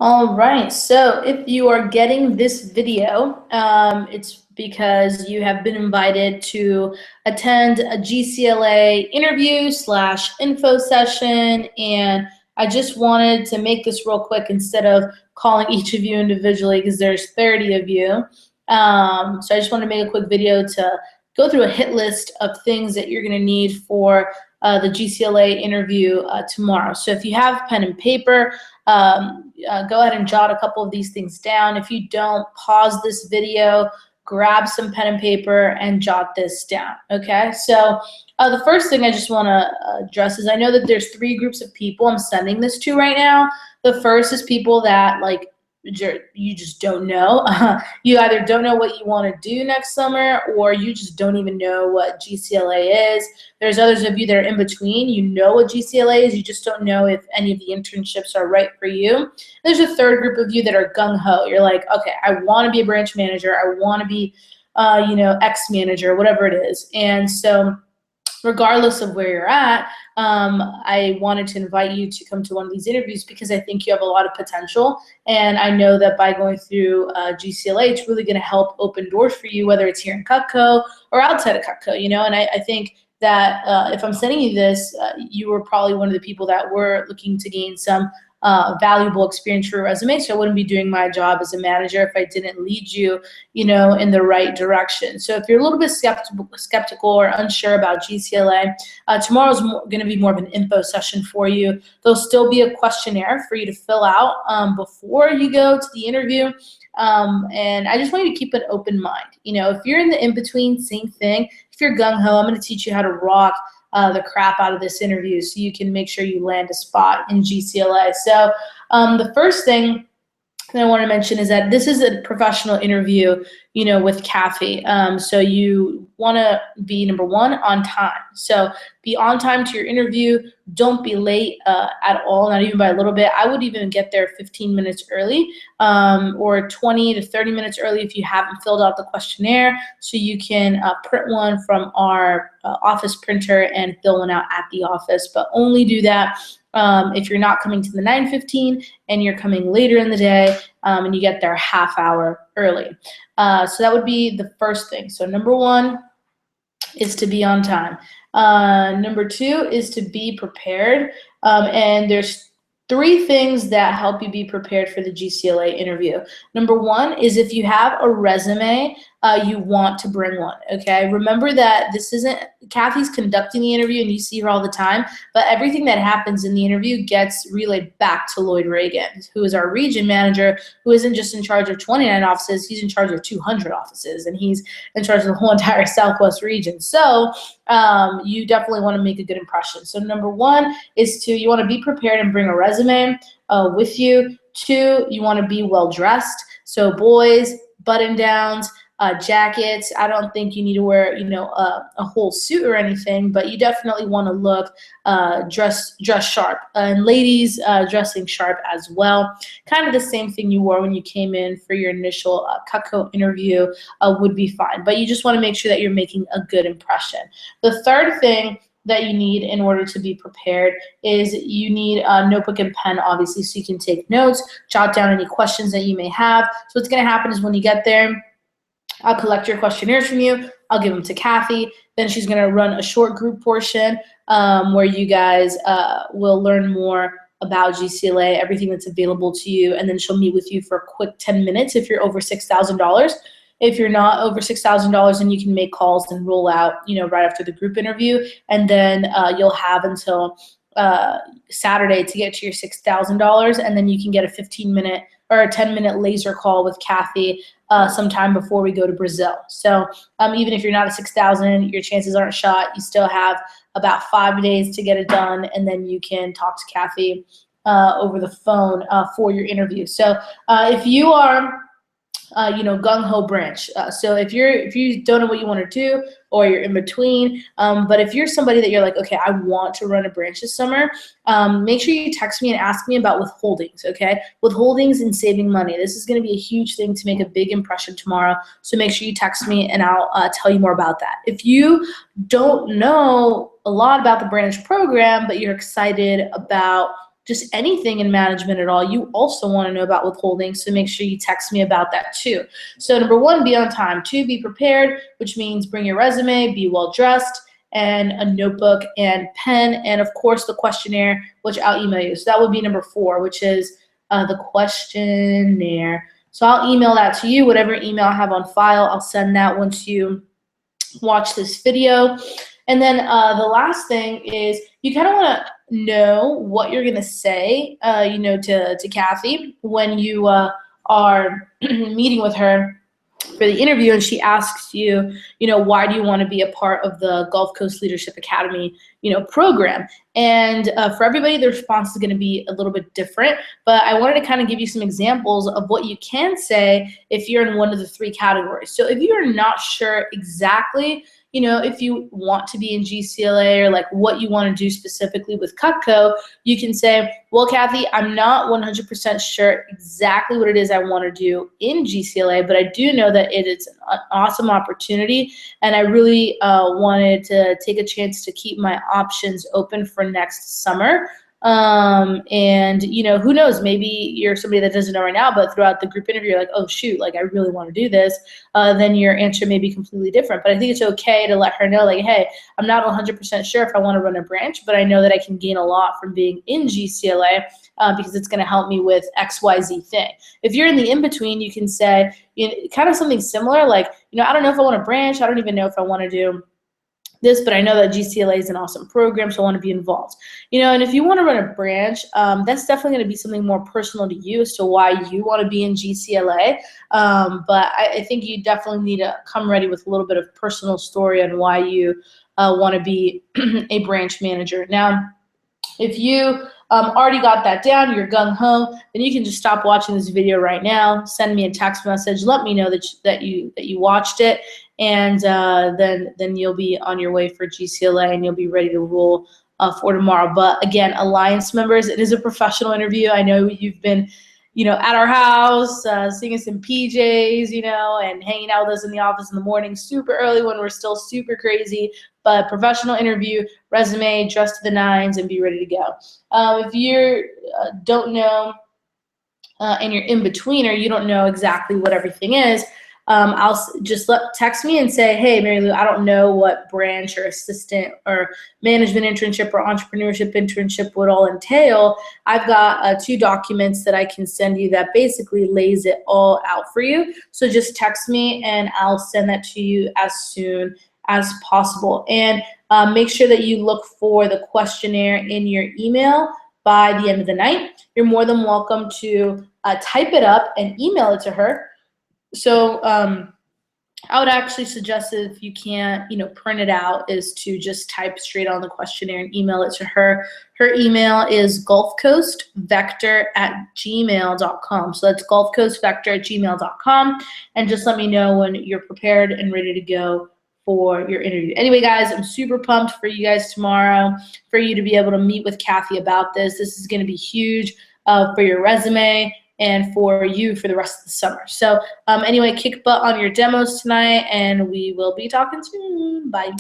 All right, so if you are getting this video, it's because you have been invited to attend a GCLA interview slash info session, and I just wanted to make this real quick instead of calling each of you individually because there's 30 of you. So I just wanted to make a quick video to go through a hit list of things that you're going to need for the GCLA interview tomorrow. So if you have pen and paper, go ahead and jot a couple of these things down. If you don't, pause this video, grab some pen and paper, and jot this down, okay? So the first thing I just want to address is I know that there's three groups of people I'm sending this to right now. The first is people that, like, you just don't know. You either don't know what you want to do next summer, or you just don't even know what GCLA is. There's others of you that are in between. You know what GCLA is, you just don't know if any of the internships are right for you. There's a third group of you that are gung-ho. You're like, okay, I want to be a branch manager. I want to be, X manager, whatever it is. And so regardless of where you're at, I wanted to invite you to come to one of these interviews because I think you have a lot of potential. And I know that by going through GCLA, it's really going to help open doors for you, whether it's here in Cutco or outside of Cutco, And I think that if I'm sending you this, you were probably one of the people that were looking to gain some valuable experience for your resume. So I wouldn't be doing my job as a manager if I didn't lead you, in the right direction. So if you're a little bit skeptical or unsure about GCLA, tomorrow's going to be more of an info session for you. There'll still be a questionnaire for you to fill out before you go to the interview. And I just want you to keep an open mind. If you're in the in-between, same thing. If you're gung-ho, I'm going to teach you how to rock the crap out of this interview so you can make sure you land a spot in GCLA. So the first thing that I want to mention is that this is a professional interview, with Kathy. So you want to be, number one, on time. So be on time to your interview. Don't be late at all, not even by a little bit. I would even get there 15 minutes early or 20 to 30 minutes early if you haven't filled out the questionnaire, so you can print one from our office printer and fill one out at the office. But only do that if you're not coming to the 9:15 and you're coming later in the day and you get there a half hour early. So that would be the first thing. So number one is to be on time. Number two is to be prepared. And there's three things that help you be prepared for the GCLA interview. Number one is if you have a resume, you want to bring one, okay? Remember that this isn't, Kathy's conducting the interview and you see her all the time, but everything that happens in the interview gets relayed back to Lloyd Reagan, who is our region manager, who isn't just in charge of 29 offices, he's in charge of 200 offices, and he's in charge of the whole entire Southwest region. So you definitely want to make a good impression. So number one is you want to be prepared and bring a resume with you. Two, you want to be well dressed. So boys, button downs, jackets. I don't think you need to wear, a whole suit or anything, but you definitely want to look dress sharp. And ladies, dressing sharp as well. Kind of the same thing you wore when you came in for your initial Cutco interview would be fine. But you just want to make sure that you're making a good impression. The third thing that you need in order to be prepared is you need a notebook and pen, obviously, so you can take notes, jot down any questions that you may have. So what's going to happen is when you get there, I'll collect your questionnaires from you. I'll give them to Kathy. Then she's going to run a short group portion where you guys will learn more about GCLA, everything that's available to you, and then she'll meet with you for a quick 10 minutes if you're over $6,000. If you're not over $6,000, then you can make calls and roll out, right after the group interview, and then you'll have until Saturday to get to your $6,000, and then you can get a 15-minute or a 10-minute laser call with Kathy sometime before we go to Brazil. So even if you're not at 6,000, your chances aren't shot. You still have about 5 days to get it done, and then you can talk to Kathy over the phone for your interview. So if you are gung-ho branch. So if you don't know what you want to do, or you're in between, but if you're somebody that you're like, okay, I want to run a branch this summer, make sure you text me and ask me about withholdings, okay? Withholdings and saving money. This is going to be a huge thing to make a big impression tomorrow, so make sure you text me and I'll tell you more about that. If you don't know a lot about the branch program, but you're excited about just anything in management at all, you also want to know about withholding. So make sure you text me about that too. So number 1, be on time. 2, be prepared, which means bring your resume, be well dressed, and a notebook and pen, and of course the questionnaire, which I'll email you. So that would be number 4, which is the questionnaire. So I'll email that to you, whatever email I have on file. I'll send that once you watch this video. And then the last thing is you kind of want to know what you're going to say, to Kathy when you are meeting with her for the interview, and she asks you, why do you want to be a part of the Gulf Coast Leadership Academy, program? And for everybody, the response is going to be a little bit different, but I wanted to kind of give you some examples of what you can say if you're in one of the 3 categories. So if you're not sure exactly, if you want to be in GCLA or like what you want to do specifically with Cutco, you can say, well, Kathy, I'm not 100% sure exactly what it is I want to do in GCLA, but I do know that it is an awesome opportunity, and I really wanted to take a chance to keep my options open for next summer. And who knows, maybe you're somebody that doesn't know right now, but throughout the group interview, you're like, oh shoot, like I really want to do this. Then your answer may be completely different. But I think it's okay to let her know, like, hey, I'm not 100% sure if I want to run a branch, but I know that I can gain a lot from being in GCLA because it's going to help me with XYZ thing. If you're in the in-between, you can say, kind of something similar, like, I don't know if I want to branch. I don't even know if I want to do this, but I know that GCLA is an awesome program, so I want to be involved. And if you want to run a branch, that's definitely going to be something more personal to you as to why you want to be in GCLA. But I think you definitely need to come ready with a little bit of personal story on why you want to be a branch manager. Now, if you already got that down, you're gung-ho, then you can just stop watching this video right now, send me a text message, let me know that you watched it, and then you'll be on your way for GCLA and you'll be ready to roll for tomorrow. But again, Alliance members, it is a professional interview. I know you've been at our house, seeing us in PJs, and hanging out with us in the office in the morning super early when we're still super crazy. But professional interview, resume, dress to the nines, and be ready to go. If you don't know and you're in between, or you don't know exactly what everything is, I'll just text me and say, hey, Mary Lou, I don't know what branch or assistant or management internship or entrepreneurship internship would all entail. I've got 2 documents that I can send you that basically lays it all out for you. So just text me and I'll send that to you as soon as possible. And make sure that you look for the questionnaire in your email by the end of the night. You're more than welcome to type it up and email it to her. So I would actually suggest that if you can't, print it out, is to just type straight on the questionnaire and email it to her. Her email is gulfcoastvector@gmail.com. So that's gulfcoastvector@gmail.com. And just let me know when you're prepared and ready to go for your interview. Anyway, guys, I'm super pumped for you guys tomorrow, for you to be able to meet with Kathy about this. This is going to be huge for your resume and for you for the rest of the summer. So anyway, kick butt on your demos tonight, and we will be talking soon. Bye.